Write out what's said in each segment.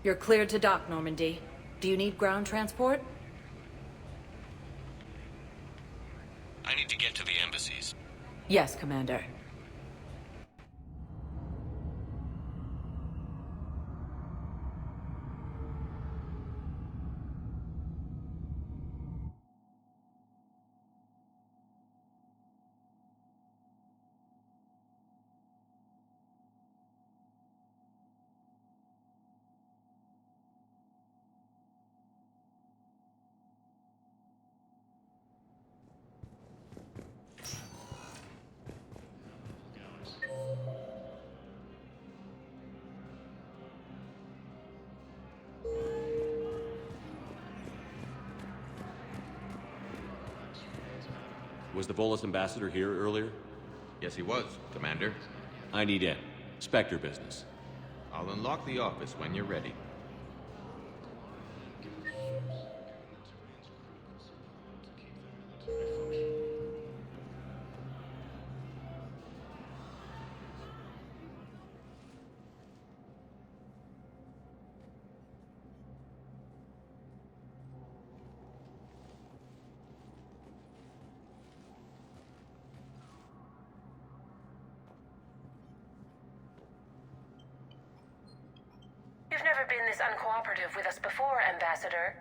You're cleared to dock, Normandy. Do you need ground transport? I need to get to the embassies. Yes, Commander. Was the Volus ambassador here earlier? Yes, he was, Commander. I need in. Spectre business. I'll unlock the office when you're ready. You've never been this uncooperative with us before, Ambassador.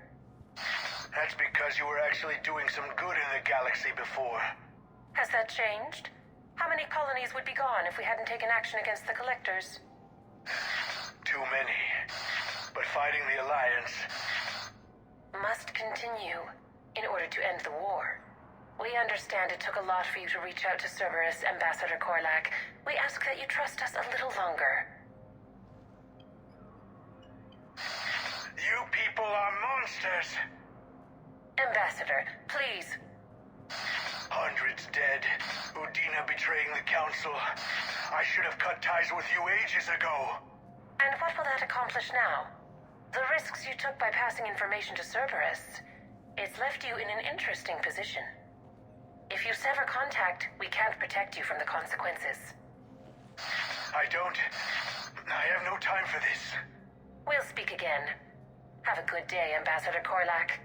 That's because you were actually doing some good in the galaxy before. Has that changed? How many colonies would be gone if we hadn't taken action against the Collectors? Too many. But fighting the Alliance... must continue in order to end the war. We understand it took a lot for you to reach out to Cerberus, Ambassador Korlak. We ask that you trust us a little longer. You people are monsters! Ambassador, please. Hundreds dead. Udina betraying the Council. I should have cut ties with you ages ago. And what will that accomplish now? The risks you took by passing information to Cerberus, it's left you in an interesting position. If you sever contact, we can't protect you from the consequences. I have no time for this. We'll speak again. Have a good day, Ambassador Korlak.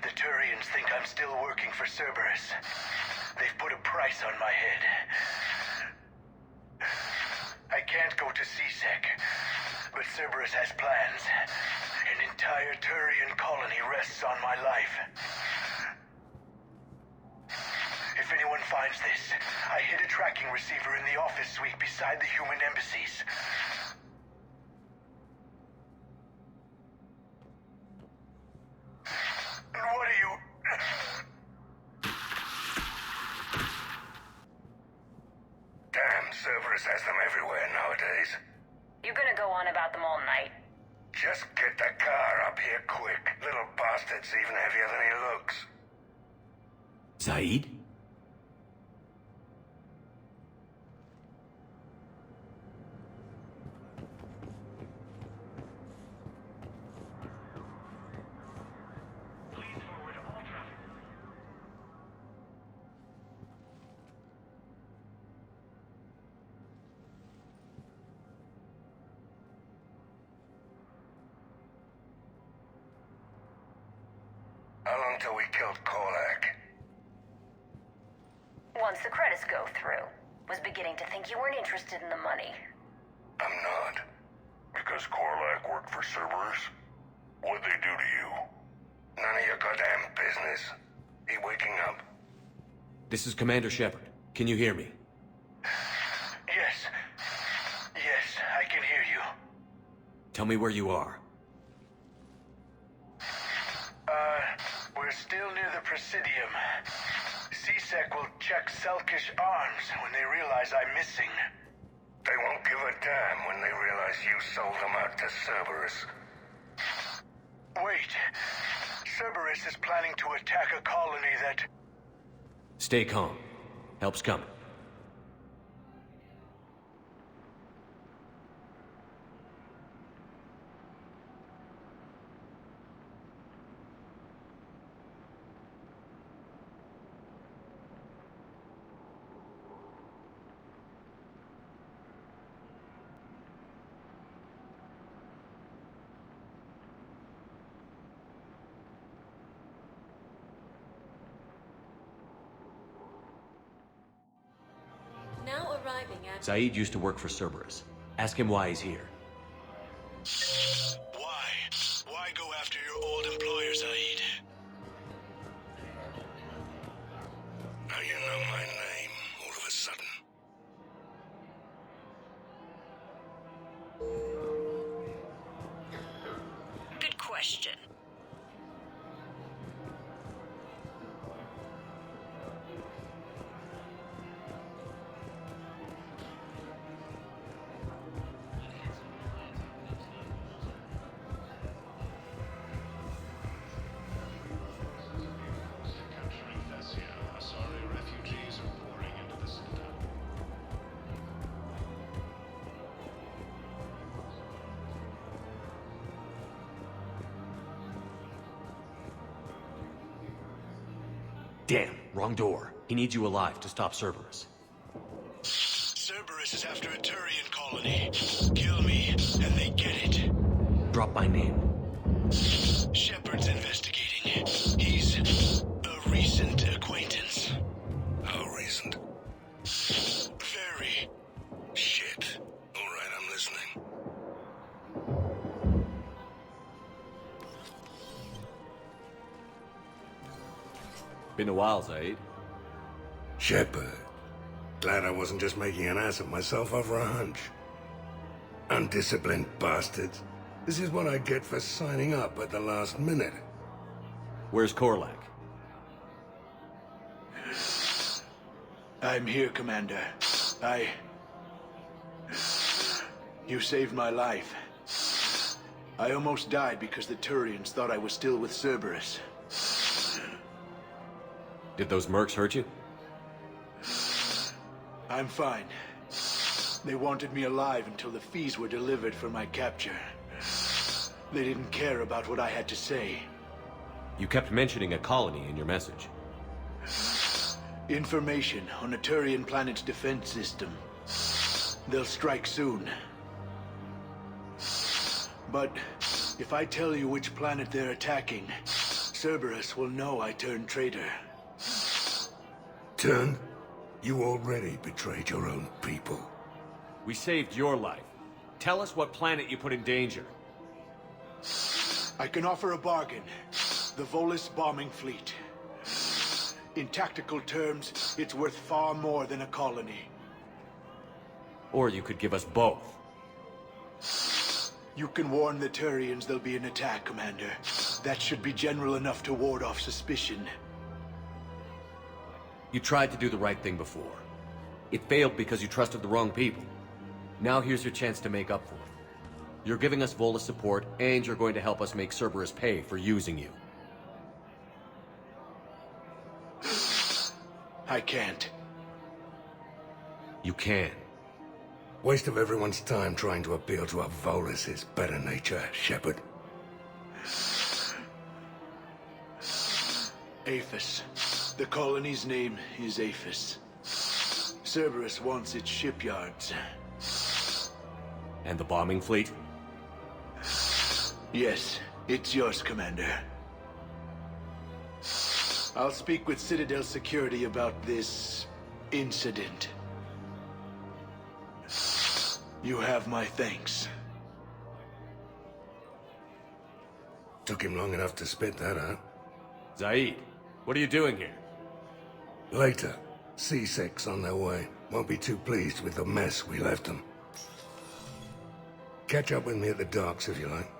The Turians think I'm still working for Cerberus. They've put a price on my head. I can't go to C-Sec, but Cerberus has plans. An entire Turian colony rests on my life. If anyone finds this, I hid a tracking receiver in the office suite beside the human embassies. And what are you... Damn, Cerberus has them everywhere nowadays. You gonna go on about them all night? Just get the car up here quick. Little bastard's even heavier than he looks. Saeed? How long till we killed Korlak? Once the credits go through. Was beginning to think you weren't interested in the money. I'm not. Because Korlak worked for Cerberus? What'd they do to you? None of your goddamn business. He waking up? This is Commander Shepard. Can you hear me? Yes. Yes, I can hear you. Tell me where you are. We're still near the Presidium. C-Sec will check Selkish arms when they realize I'm missing. They won't give a damn when they realize you sold them out to Cerberus. Wait. Cerberus is planning to attack a colony that... Stay calm. Help's coming. now arriving at... Zaid used to work for Cerberus. Ask him why he's here. Why? Why go after your old employer, Zaid? Now you know my name, all of a sudden. Good question. Damn, wrong door. He needs you alive to stop Cerberus. Cerberus is after a Turian colony. Kill me, and they get it. Drop my name. Shepard's investigating. He's a recent acquaintance. How recent? Very. Shit. All right, I'm listening. Been a while, Zaid. Shepard. Glad I wasn't just making an ass of myself over a hunch. Undisciplined bastards. This is what I get for signing up at the last minute. Where's Korlak? I'm here, Commander. You saved my life. I almost died because the Turians thought I was still with Cerberus. Did those mercs hurt you? I'm fine. They wanted me alive until the fees were delivered for my capture. They didn't care about what I had to say. You kept mentioning a colony in your message. Information on a Turian planet's defense system. They'll strike soon. But if I tell you which planet they're attacking, Cerberus will know I turned traitor. Turn? You already betrayed your own people. We saved your life. Tell us what planet you put in danger. I can offer a bargain. The Volus bombing fleet. In tactical terms, it's worth far more than a colony. Or you could give us both. You can warn the Turians there'll be an attack, Commander. That should be general enough to ward off suspicion. You tried to do the right thing before. It failed because you trusted the wrong people. Now here's your chance to make up for it. You're giving us Volus support, and you're going to help us make Cerberus pay for using you. I can't. You can. Waste of everyone's time trying to appeal to a Volus's better nature, Shepard. Aphis. The colony's name is Aphis. Cerberus wants its shipyards. And the bombing fleet? Yes, it's yours, Commander. I'll speak with Citadel security about this incident. You have my thanks. Took him long enough to spit that out. Zaid, what are you doing here? Later, C6 on their way. Won't be too pleased with the mess we left them. Catch up with me at the docks if you like.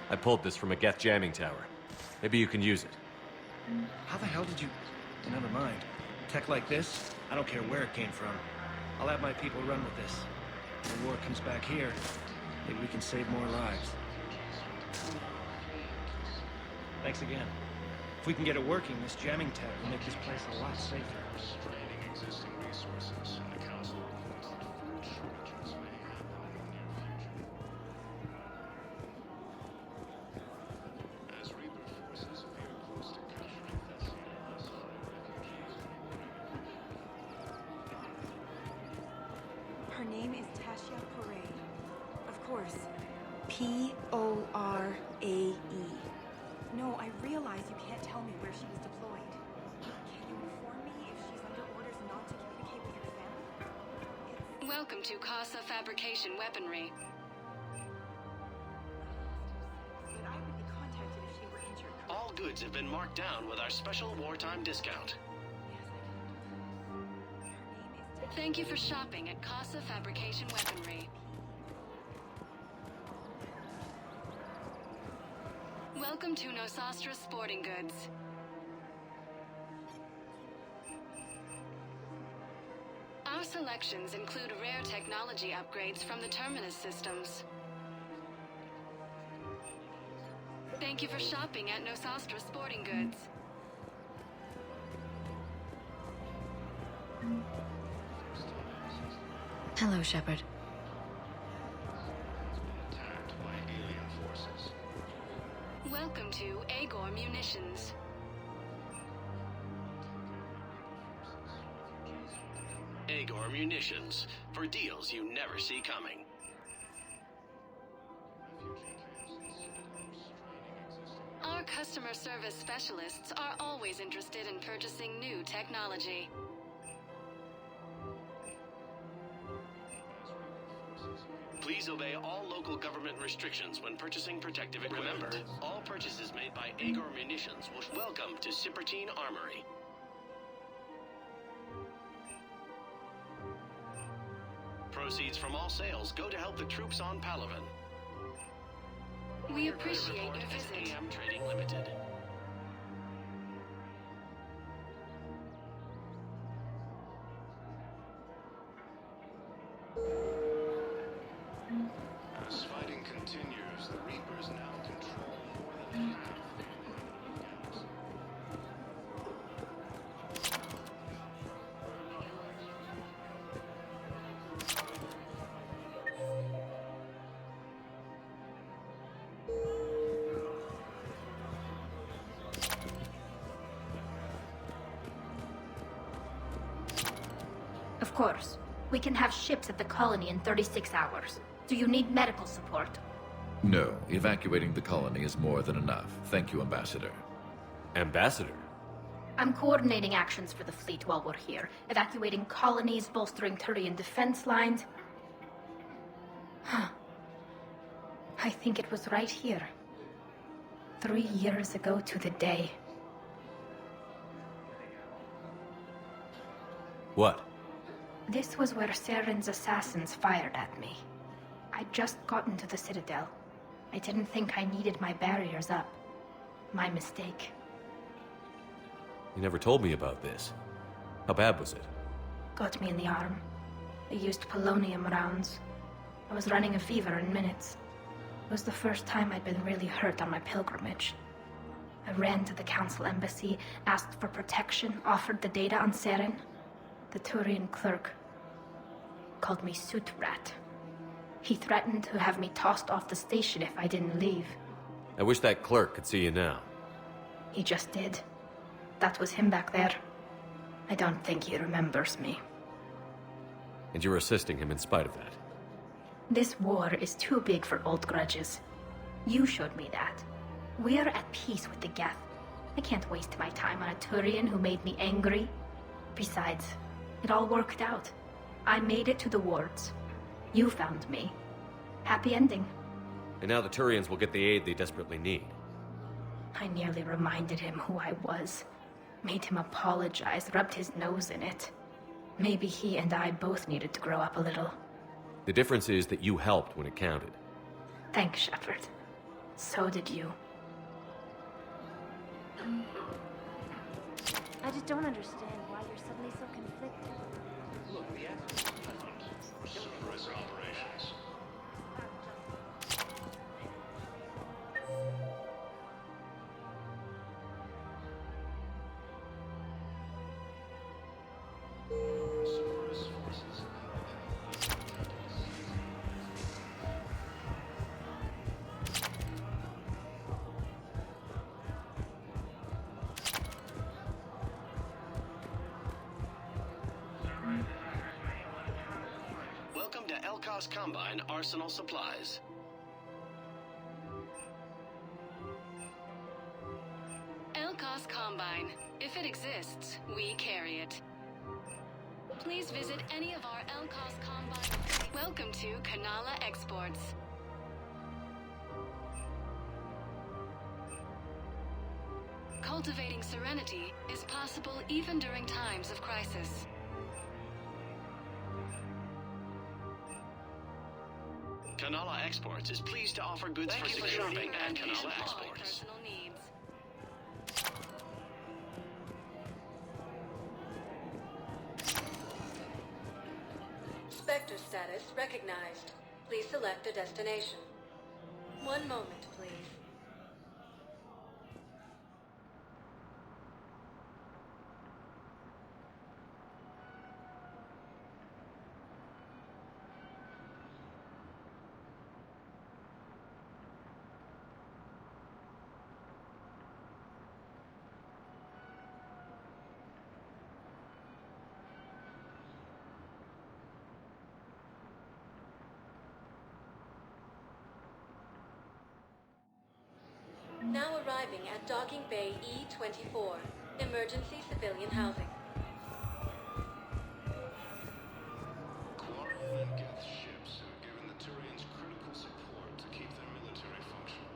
I pulled this from a Geth jamming tower. Maybe you can use it. How the hell did you... Never mind. Tech like this, I don't care where it came from. I'll have my people run with this. the war comes back here, maybe we can save more lives. Thanks again. If we can get it working, this jamming tech will make this place a lot safer. Her name is Tasha Porae. Of course. P-O-R-A-E. No, I realize you can't tell me where she was deployed. Can you inform me if she's under orders not to communicate with your family? Welcome to Casa Fabrication Weaponry. But I would be contacted if she were injured. All goods have been marked down with our special wartime discount. Thank you for shopping at Casa Fabrication Weaponry. Welcome to Nosastra Sporting Goods. Our selections include rare technology upgrades from the Terminus systems. Thank you for shopping at Nosastra Sporting Goods. Hello, Shepard. Welcome to Agor Munitions. Agor Munitions, for deals you never see coming. Our customer service specialists are always interested in purchasing new technology. Please obey all local government restrictions when purchasing protective equipment. Remember, all purchases made by Agor Munitions will welcome to Cipertine Armory. Proceeds from all sales go to help the troops on Palaven. We appreciate your visit. SAM Trading Limited. As fighting continues, the Reapers now control more than half. Of course. We can have ships at the colony in 36 hours. Do you need medical support? No, evacuating the colony is more than enough. Thank you, Ambassador. Ambassador? I'm coordinating actions for the fleet while we're here. Evacuating colonies, bolstering Turian defense lines. I think it was right here. 3 years ago to the day. What? This was where Saren's assassins fired at me. I'd just gotten to the Citadel. I didn't think I needed my barriers up. My mistake. You never told me about this. How bad was it? Got me in the arm. They used polonium rounds. I was running a fever in minutes. It was the first time I'd been really hurt on my pilgrimage. I ran to the Council embassy, asked for protection, offered the data on Saren. The Turian clerk called me Soot Rat. He threatened to have me tossed off the station if I didn't leave. I wish that clerk could see you now. He just did. That was him back there. I don't think he remembers me. And you're assisting him in spite of that. This war is too big for old grudges. You showed me that. We're at peace with the Geth. I can't waste my time on a Turian who made me angry. Besides, it all worked out. I made it to the wards. You found me. Happy ending. And now the Turians will get the aid they desperately need. I nearly reminded him who I was. Made him apologize, rubbed his nose in it. Maybe he and I both needed to grow up a little. The difference is that you helped when it counted. Thanks, Shepard. So did you. I just don't understand why you're suddenly so conflicted. Cerberus operations. Cerberus forces. Welcome to Elkos Combine Arsenal Supplies. Elkos Combine. If it exists, we carry it. Please visit any of our Elkos Combine. Welcome to Kanala Exports. Cultivating serenity is possible even during times of crisis. Kanala Exports is pleased to offer goods for security at Kanala Exports. Personal needs. Spectre status recognized. Please select a destination. One moment, please. Now arriving at Docking Bay E-24, emergency civilian housing. Quarren and Geth ships have given the Turians critical support to keep their military functional.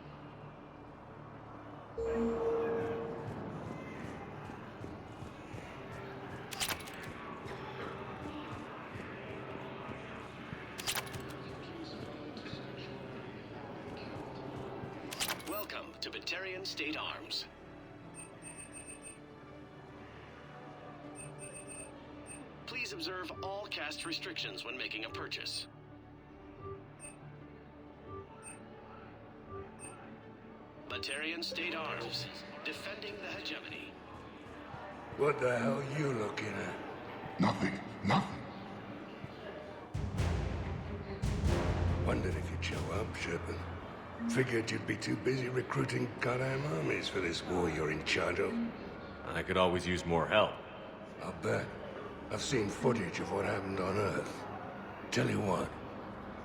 Welcome to Batarian State Arms. Please observe all caste restrictions when making a purchase. Batarian State Arms, defending the hegemony. What the hell you looking at? Nothing. Wondered if you'd show up, Shepard. Figured you'd be too busy recruiting goddamn armies for this war you're in charge of. I could always use more help. I'll bet. I've seen footage of what happened on Earth. Tell you what,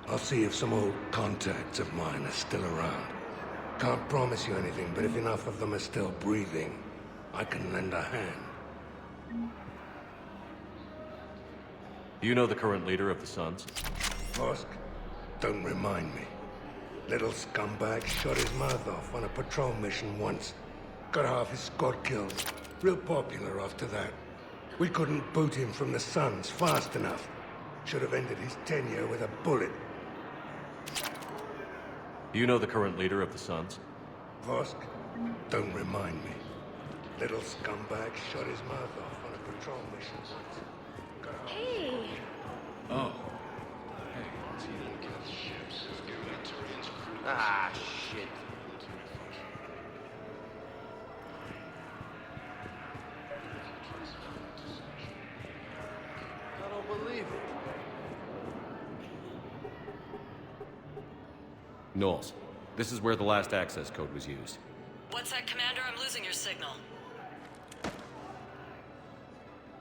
I'll see if some old contacts of mine are still around. Can't promise you anything, but if enough of them are still breathing, I can lend a hand. You know the current leader of the Suns? Vosk? Don't remind me. Little scumbag shot his mouth off on a patrol mission once. Got half his squad killed. Real popular after that. We couldn't boot him from the Suns fast enough. Should have ended his tenure with a bullet. You know the current leader of the Suns? Vosk? Don't remind me. Little scumbag shot his mouth off on a patrol mission once. Hey! Oh. Ah, shit. I don't believe it. Knowles, this is where the last access code was used. What's that, Commander? I'm losing your signal.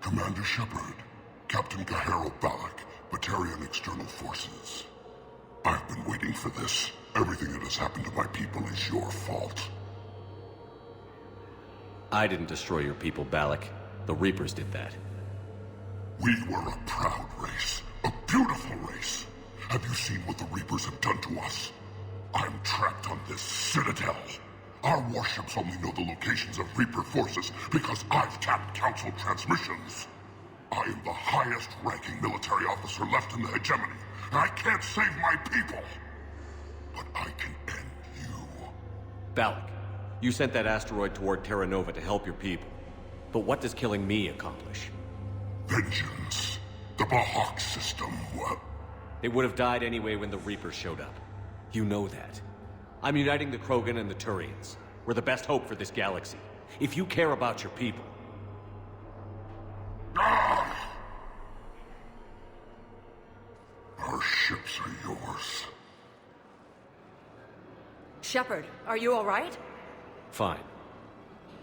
Commander Shepard, Captain Gahero Balak, Batarian External Forces. I've been waiting for this. Everything that has happened to my people is your fault. I didn't destroy your people, Balak. The Reapers did that. We were a proud race. A beautiful race. Have you seen what the Reapers have done to us? I'm trapped on this Citadel. Our warships only know the locations of Reaper forces because I've tapped Council transmissions. I am the highest-ranking military officer left in the hegemony, and I can't save my people. But I can end you. Balak, you sent that asteroid toward Terra Nova to help your people. But what does killing me accomplish? Vengeance. The Bahak system, what? They would have died anyway when the Reapers showed up. You know that. I'm uniting the Krogan and the Turians. We're the best hope for this galaxy. If you care about your people... Our ships are yours. Shepard, are you all right? Fine.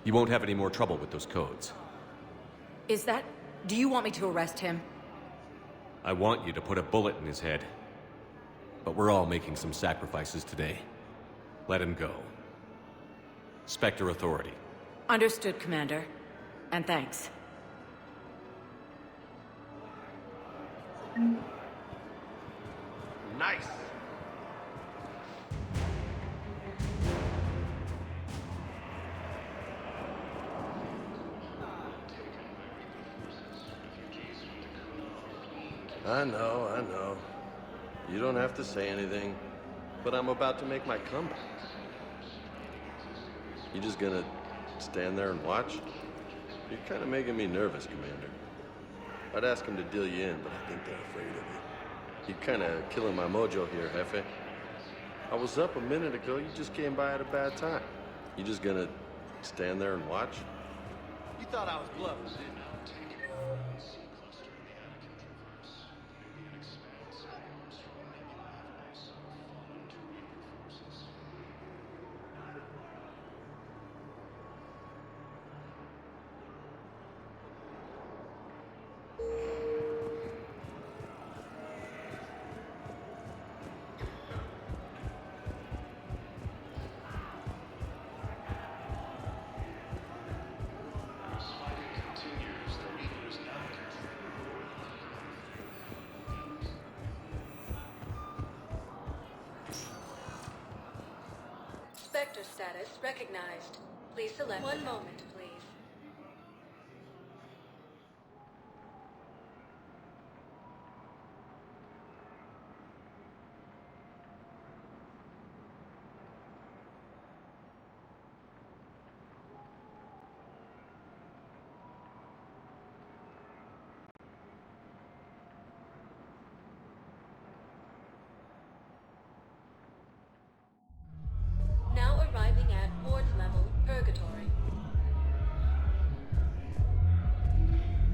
You won't have any more trouble with those codes. Is that... Do you want me to arrest him? I want you to put a bullet in his head. But we're all making some sacrifices today. Let him go. Spectre Authority. Understood, Commander. And thanks. Nice. I know. You don't have to say anything, but I'm about to make my comeback. You just gonna stand there and watch? You're kind of making me nervous, Commander. I'd ask them to deal you in, but I think they're afraid of you. You're kind of killing my mojo here, Jefe. I was up a minute ago, you just came by at a bad time. You just gonna stand there and watch? You thought I was bluffing, didn't you? Spectre status recognized. Please select. One moment, please. Now arriving at ward level purgatory.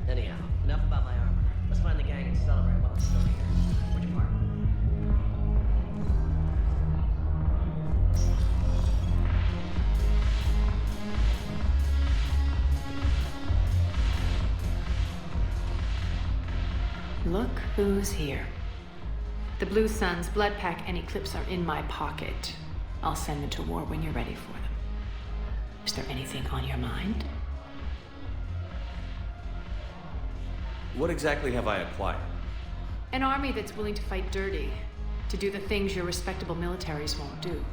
Anyhow, enough about my armor. Let's find the gang and celebrate while it's still here. Which part? Look who's here. The Blue Suns, Blood Pack, and Eclipse are in my pocket. I'll send them to war when you're ready for them. Is there anything on your mind? What exactly have I acquired? An army that's willing to fight dirty, to do the things your respectable militaries won't do.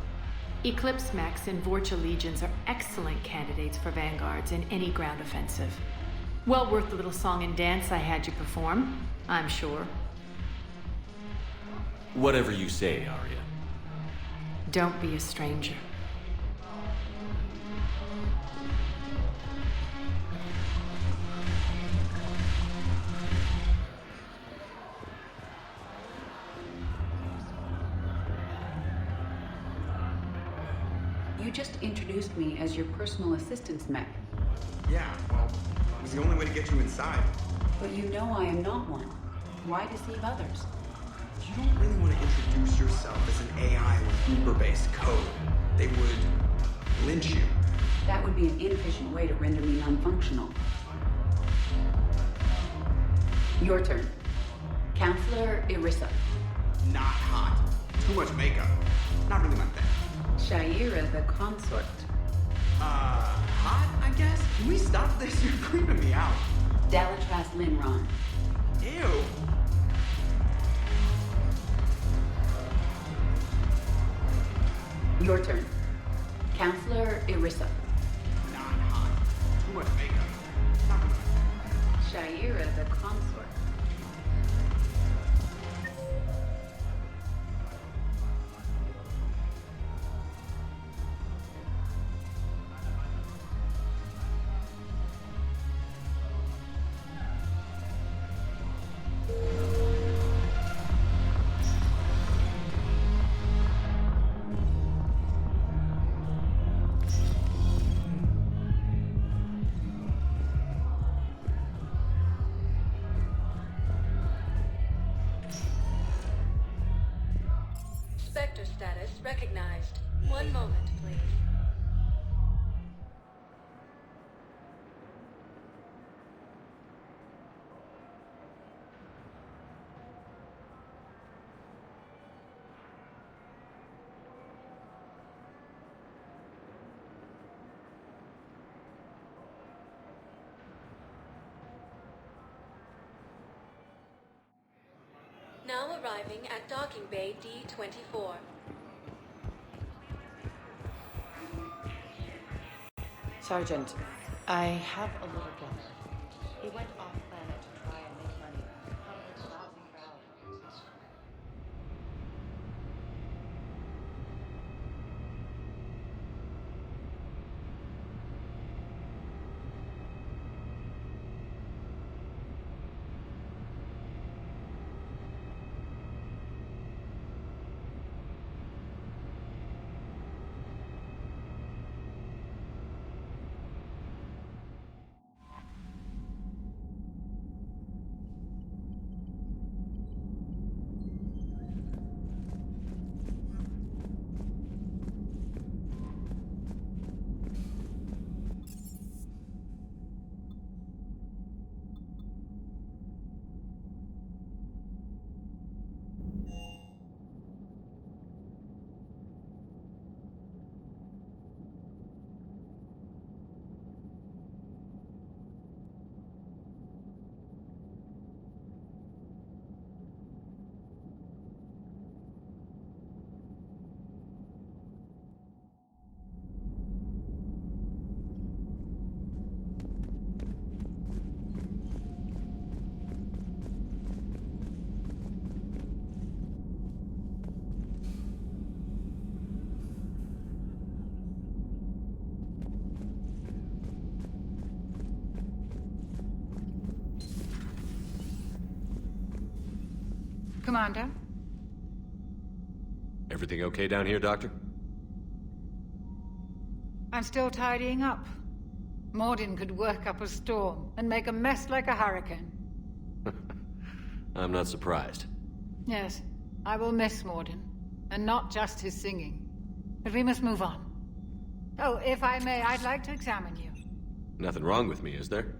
Eclipse Mechs and Vorcha Legions are excellent candidates for vanguards in any ground offensive. Well worth the little song and dance I had you perform, I'm sure. Whatever you say, Arya. Don't be a stranger. You just introduced me as your personal assistance mech. Yeah, well, it was the only way to get you inside. But you know I am not one. Why deceive others? You don't really want to introduce yourself as an AI with Uber-based code. They would lynch you. That would be an inefficient way to render me non-functional. Your turn. Counselor Irissa. Not hot. Too much makeup. Not really my thing. Shaira the consort. Hot, I guess? Can we stop this? You're creeping me out. Dalatras Linron. Ew. Your turn. Counselor Irissa. Not hot. Too much makeup. Not really my thing. Shaira the consort. status recognized. One moment, please. Now arriving at docking bay D-24. Sergeant, I have a little brother. He went off planet to try and make money. Probably browsing for algorithms. Commander? Everything okay down here, Doctor? I'm still tidying up. Mordin could work up a storm and make a mess like a hurricane. I'm not surprised. Yes, I will miss Mordin, and not just his singing. But we must move on. Oh, if I may, I'd like to examine you. Nothing wrong with me, is there?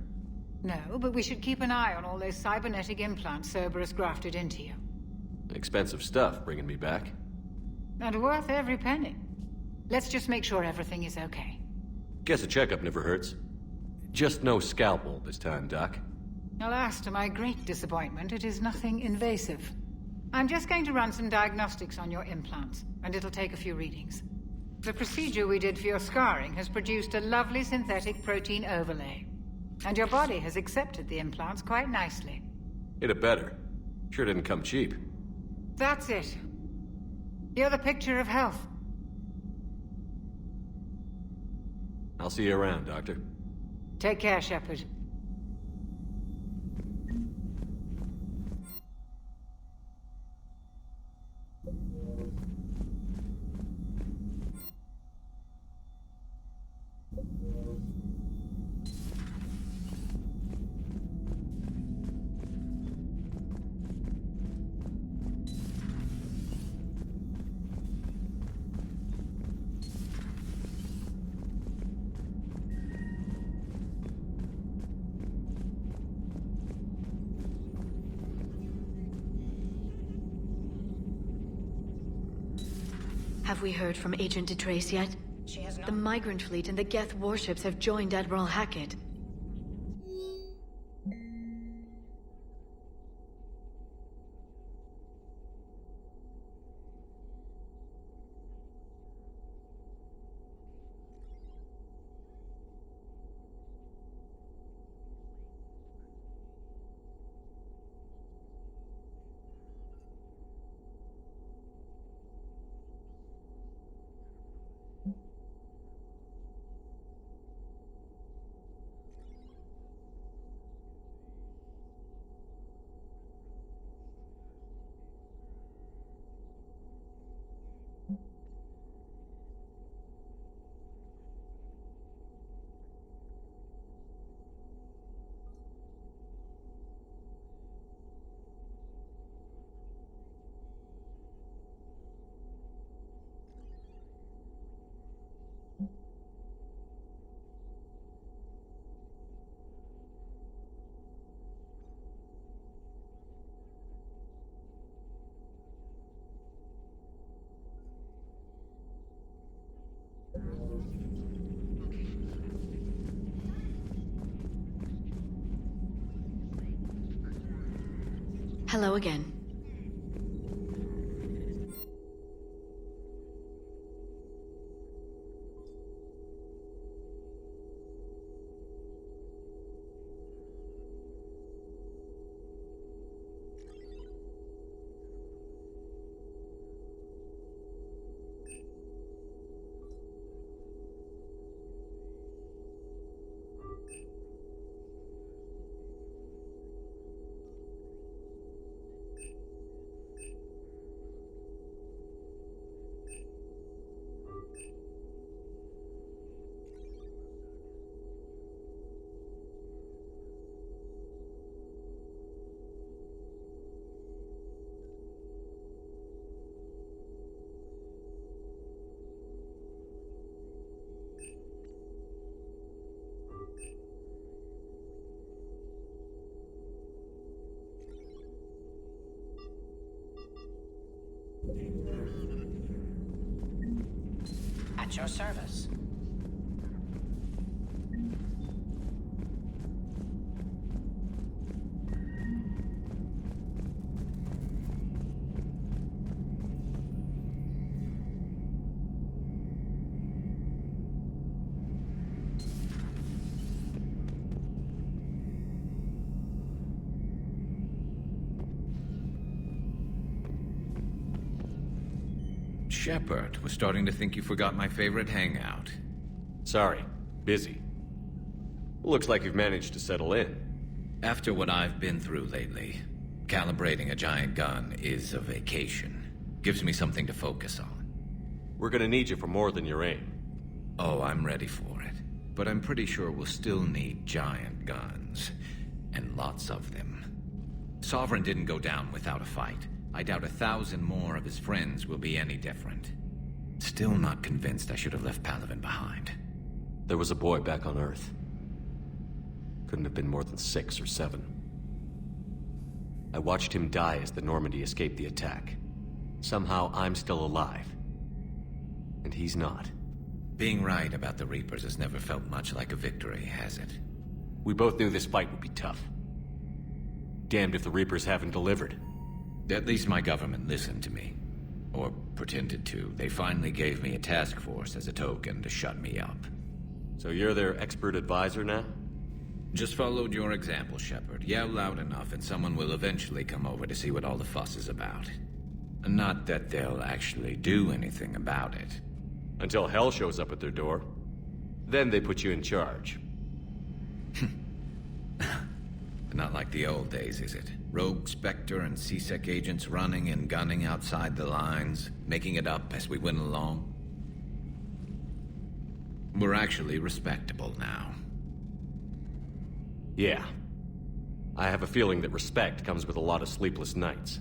No, but we should keep an eye on all those cybernetic implants Cerberus grafted into you. Expensive stuff bringing me back. And worth every penny. Let's just make sure everything is okay. Guess a checkup never hurts. Just no scalpel this time, Doc. Alas, to my great disappointment, it is nothing invasive. I'm just going to run some diagnostics on your implants, and it'll take a few readings. The procedure we did for your scarring has produced a lovely synthetic protein overlay. And your body has accepted the implants quite nicely. It had better. Sure didn't come cheap. That's it. You're the picture of health. I'll see you around, Doctor. Take care, Shepard. Have we heard from Agent DeTrace yet? She has not. The Migrant Fleet and the Geth warships have joined Admiral Hackett. Hello again. At your service. Shepard, was starting to think you forgot my favorite hangout. Sorry, busy. Looks like you've managed to settle in. After what I've been through lately, calibrating a giant gun is a vacation. Gives me something to focus on. We're gonna need you for more than your aim. Oh, I'm ready for it. But I'm pretty sure we'll still need giant guns. And lots of them. Sovereign didn't go down without a fight. I doubt 1,000 more of his friends will be any different. Still not convinced I should have left Palaven behind. There was a boy back on Earth. Couldn't have been more than 6 or 7. I watched him die as the Normandy escaped the attack. Somehow I'm still alive. And he's not. Being right about the Reapers has never felt much like a victory, has it? We both knew this fight would be tough. Damned if the Reapers haven't delivered. At least my government listened to me. Or pretended to. They finally gave me a task force as a token to shut me up. So you're their expert advisor now? Just followed your example, Shepard. Yell loud enough and someone will eventually come over to see what all the fuss is about. Not that they'll actually do anything about it. Until hell shows up at their door. Then they put you in charge. Not like the old days, is it? Rogue Spectre and C-Sec agents running and gunning outside the lines, making it up as we went along. We're actually respectable now. Yeah. I have a feeling that respect comes with a lot of sleepless nights.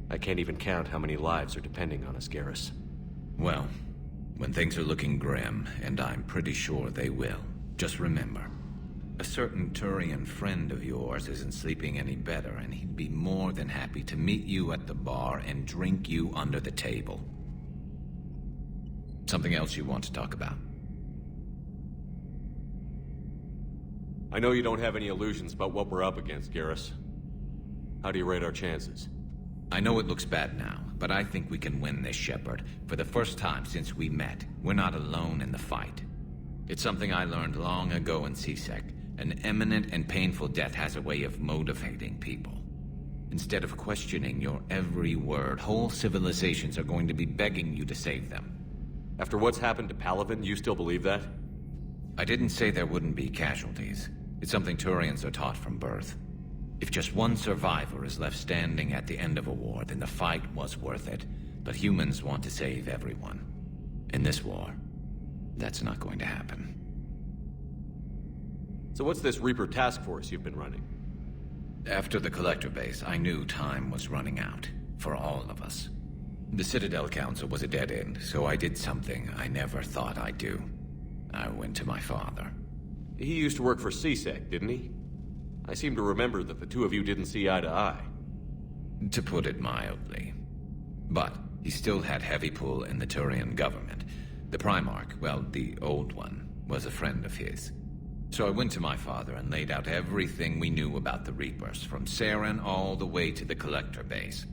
I can't even count how many lives are depending on us, Garrus. Well, when things are looking grim, and I'm pretty sure they will, just remember, a certain Turian friend of yours isn't sleeping any better, and he'd be more than happy to meet you at the bar and drink you under the table. Something else you want to talk about? I know you don't have any illusions about what we're up against, Garrus. How do you rate our chances? I know it looks bad now, but I think we can win this, Shepard. For the first time since we met, we're not alone in the fight. It's something I learned long ago in C-Sec. An imminent and painful death has a way of motivating people. Instead of questioning your every word, whole civilizations are going to be begging you to save them. After what's happened to Palaven, you still believe that? I didn't say there wouldn't be casualties. It's something Turians are taught from birth. If just one survivor is left standing at the end of a war, then the fight was worth it. But humans want to save everyone. In this war, that's not going to happen. So what's this Reaper task force you've been running? After the Collector base, I knew time was running out. For all of us. The Citadel Council was a dead end, so I did something I never thought I'd do. I went to my father. He used to work for C-Sec, didn't he? I seem to remember that the two of you didn't see eye to eye. To put it mildly. But he still had heavy pull in the Turian government. The Primarch, well, the old one, was a friend of his. So I went to my father and laid out everything we knew about the Reapers, from Saren all the way to the Collector base.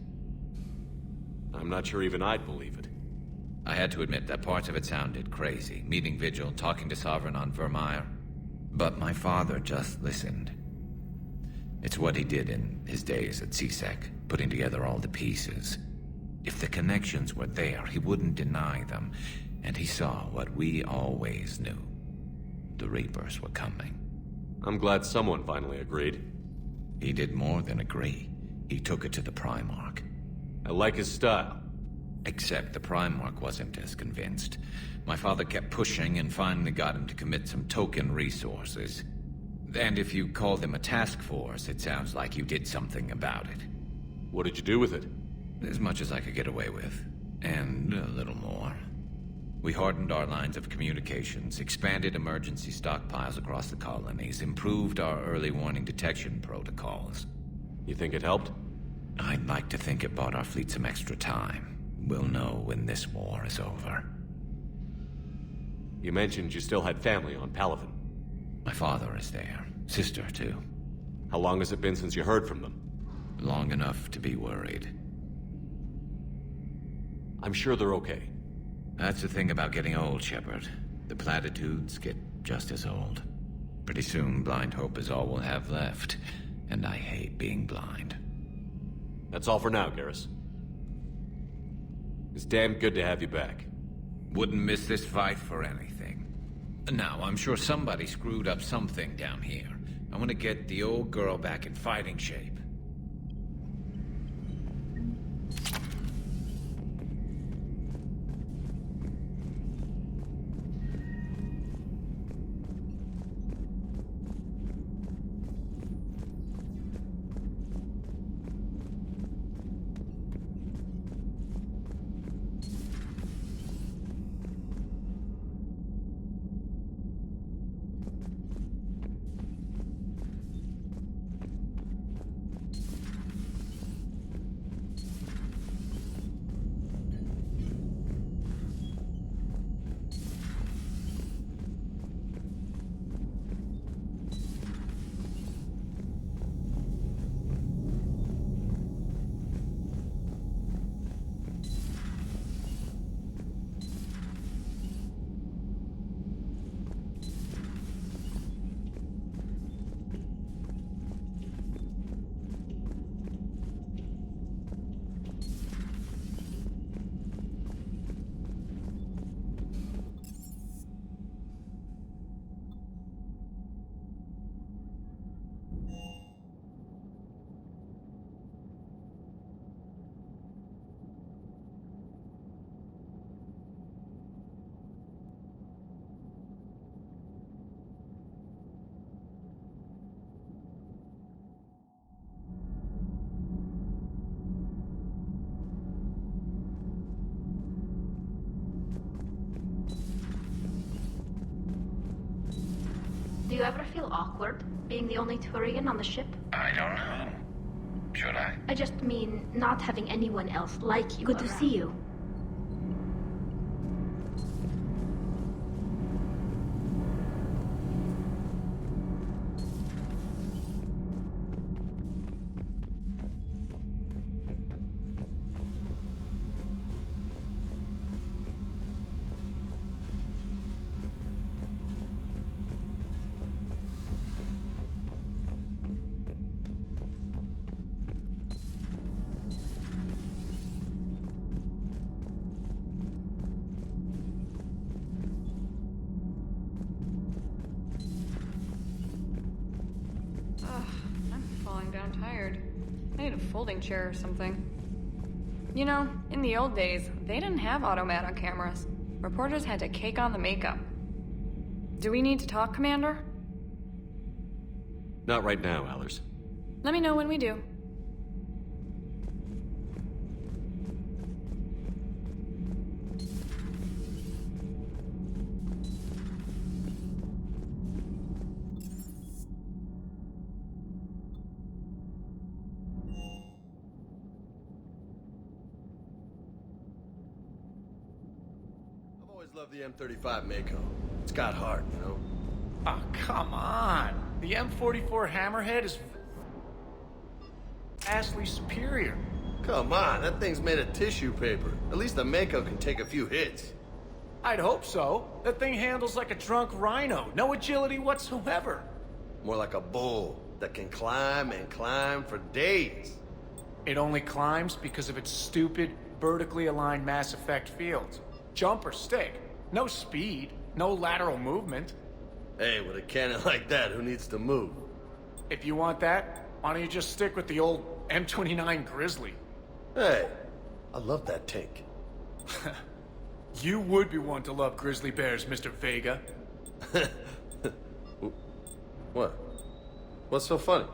I'm not sure even I'd believe it. I had to admit that parts of it sounded crazy, meeting Vigil, talking to Sovereign on Vermeer. But my father just listened. It's what he did in his days at CSEC, putting together all the pieces. If the connections were there, he wouldn't deny them, and he saw what we always knew. The Reapers were coming. I'm glad someone finally agreed. He did more than agree. He took it to the Primarch. I like his style. Except the Primarch wasn't as convinced. My father kept pushing and finally got him to commit some token resources. And if you call them a task force, it sounds like you did something about it. What did you do with it? As much as I could get away with. And a little more. We hardened our lines of communications, expanded emergency stockpiles across the colonies, improved our early warning detection protocols. You think it helped? I'd like to think it bought our fleet some extra time. We'll know when this war is over. You mentioned you still had family on Palaven. My father is there. Sister, too. How long has it been since you heard from them? Long enough to be worried. I'm sure they're okay. That's the thing about getting old, Shepard. The platitudes get just as old. Pretty soon, blind hope is all we'll have left. And I hate being blind. That's all for now, Garrus. It's damn good to have you back. Wouldn't miss this fight for anything. Now, I'm sure somebody screwed up something down here. I want to get the old girl back in fighting shape. Do you ever feel awkward, being the only Turian on the ship? I don't know. Should I? I just mean, not having anyone else like you. Good to see you. Down tired. I need a folding chair or something. You know, in the old days, they didn't have automat cameras. Reporters had to cake on the makeup. Do we need to talk, Commander? Not right now, Allers. Let me know when we do. Love the M35 Mako. It's got heart, you know? Oh, come on. The M44 Hammerhead is vastly superior. Come on, that thing's made of tissue paper. At least the Mako can take a few hits. I'd hope so. That thing handles like a drunk rhino. No agility whatsoever. More like a bull that can climb and climb for days. It only climbs because of its stupid, vertically aligned Mass Effect fields. Jump or stick. No speed. No lateral movement. Hey, with a cannon like that, who needs to move? If you want that, why don't you just stick with the old M29 Grizzly? Hey, I love that tank. You would be one to love grizzly bears, Mr. Vega. What? What's so funny?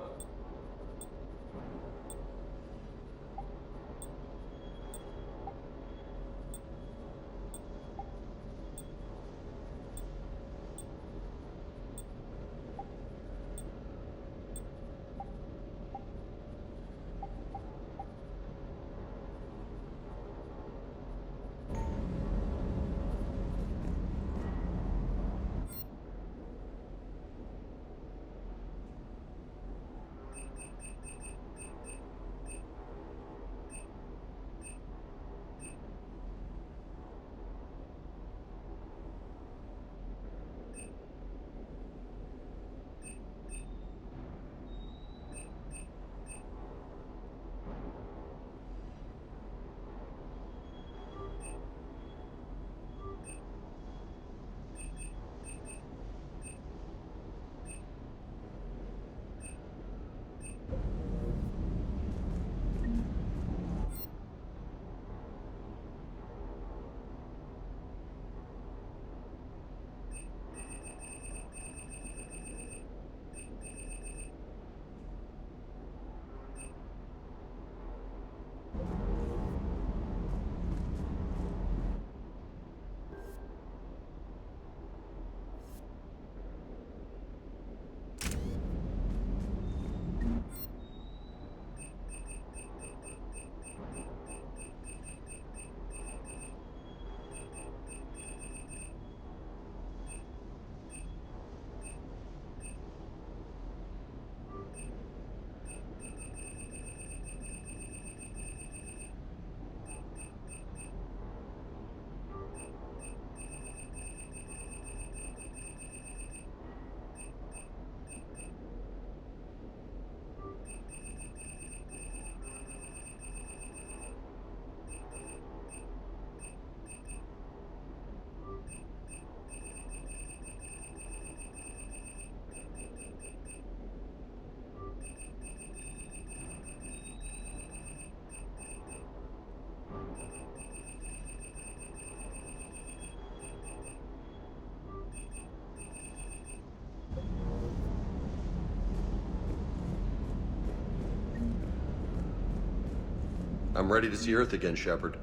I'm ready to see Earth again, Shepard.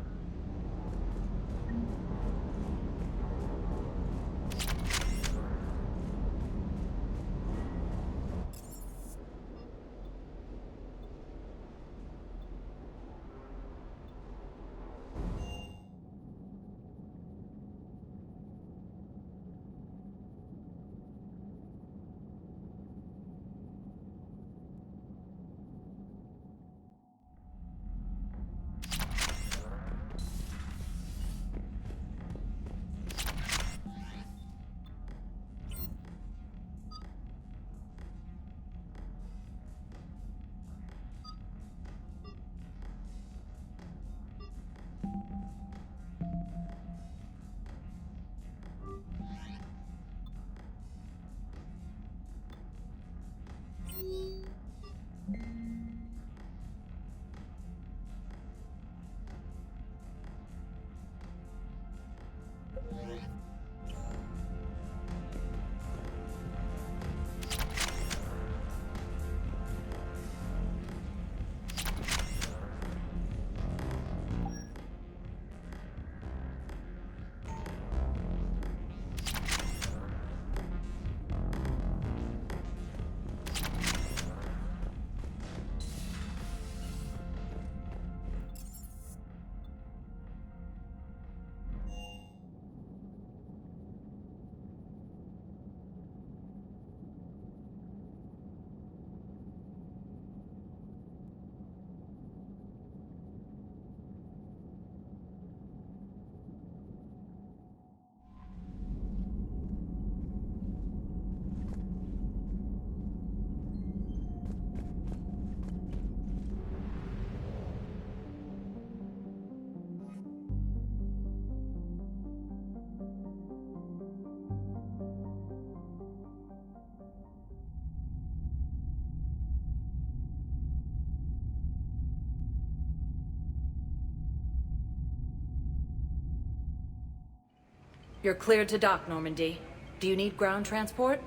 You're cleared to dock, Normandy. Do you need ground transport?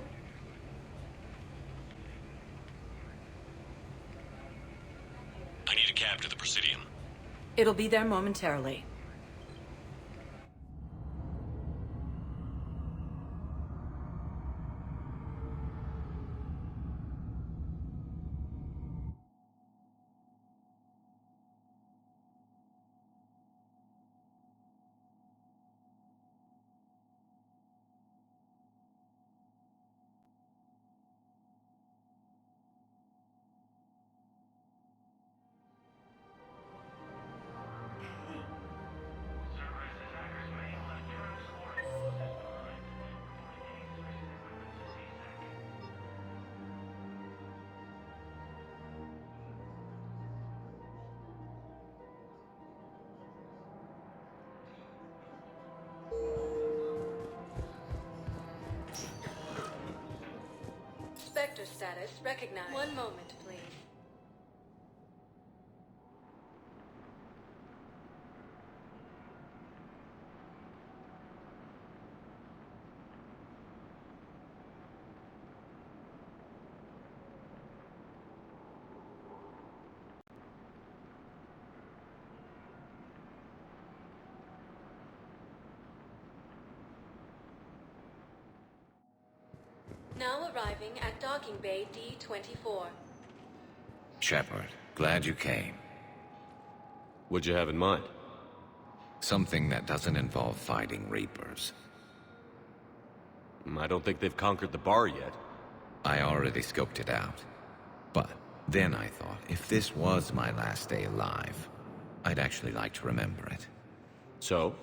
I need a cab to the Presidium. It'll be there momentarily. Spectre status recognized. One moment, please. Now arriving at docking bay D-24. Shepard, glad you came. What'd you have in mind? Something that doesn't involve fighting Reapers. I don't think they've conquered the bar yet. I already scoped it out. But then I thought, if this was my last day alive, I'd actually like to remember it. So?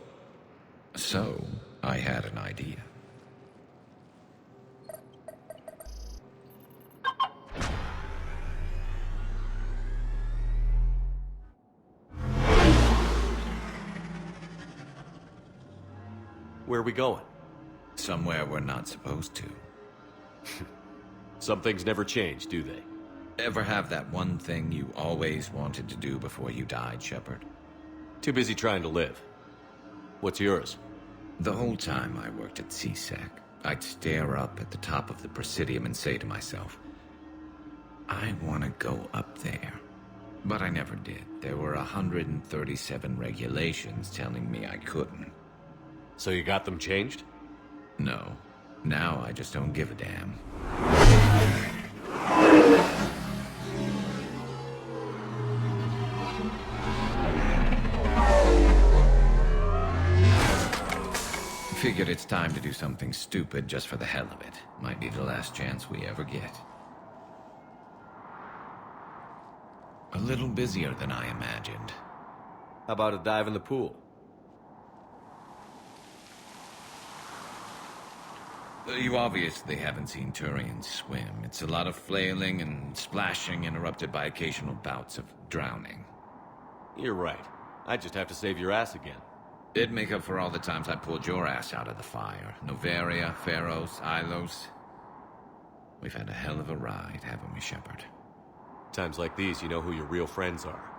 So, I had an idea. Where are we going? Somewhere we're not supposed to. Some things never change, do they? Ever have that one thing you always wanted to do before you died, Shepard? Too busy trying to live. What's yours? The whole time I worked at CSEC, I'd stare up at the top of the Presidium and say to myself, I want to go up there. But I never did. There were 137 regulations telling me I couldn't. So you got them changed? No. Now I just don't give a damn. Figured it's time to do something stupid just for the hell of it. Might be the last chance we ever get. A little busier than I imagined. How about a dive in the pool? You obviously haven't seen Turians swim. It's a lot of flailing and splashing, interrupted by occasional bouts of drowning. You're right. I just have to save your ass again. It'd make up for all the times I pulled your ass out of the fire. Noveria, Pharos, Ilos. We've had a hell of a ride, haven't we, Shepard? Times like these, you know who your real friends are.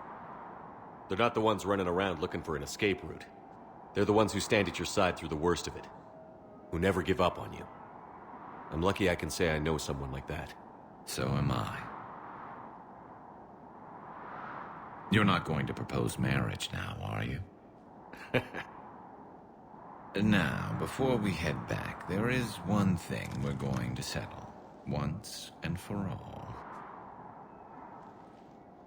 They're not the ones running around looking for an escape route. They're the ones who stand at your side through the worst of it. Who never give up on you. I'm lucky I can say I know someone like that. So am I. You're not going to propose marriage now, are you? Now, before we head back, there is one thing we're going to settle. Once and for all.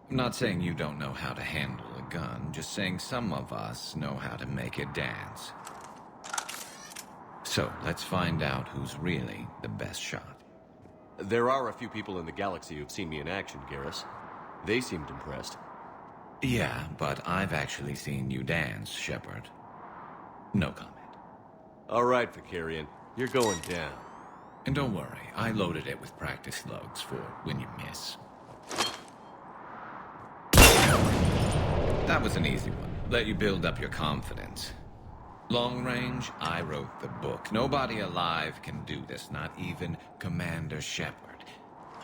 I'm not saying you don't know how to handle a gun, just saying some of us know how to make it dance. So, let's find out who's really the best shot. There are a few people in the galaxy who've seen me in action, Garrus. They seemed impressed. Yeah, but I've actually seen you dance, Shepard. No comment. All right, Vicarian. You're going down. And don't worry, I loaded it with practice loads for when you miss. That was an easy one. Let you build up your confidence. Long range, I wrote the book. Nobody alive can do this, not even Commander Shepard.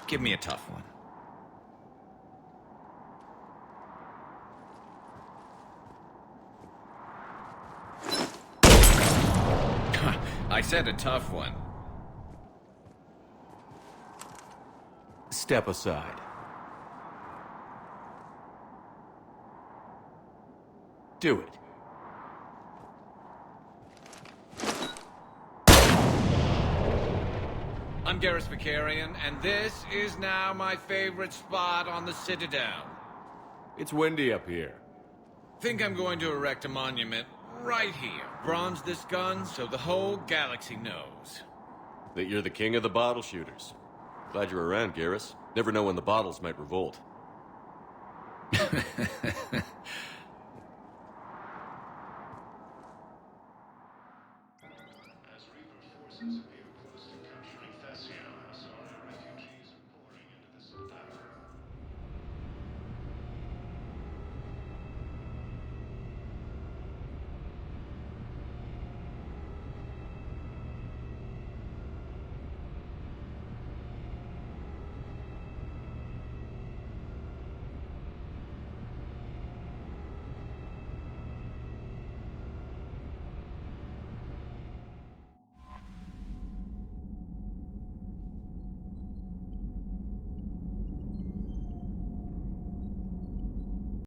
Give me a tough one. I said a tough one. Step aside. Do it. I'm Garrus Vicarian, and this is now my favorite spot on the Citadel. It's windy up here. Think I'm going to erect a monument right here. Bronze this gun so the whole galaxy knows. That you're the king of the bottle shooters. Glad you're around, Garrus. Never know when the bottles might revolt. As Reaper forces appear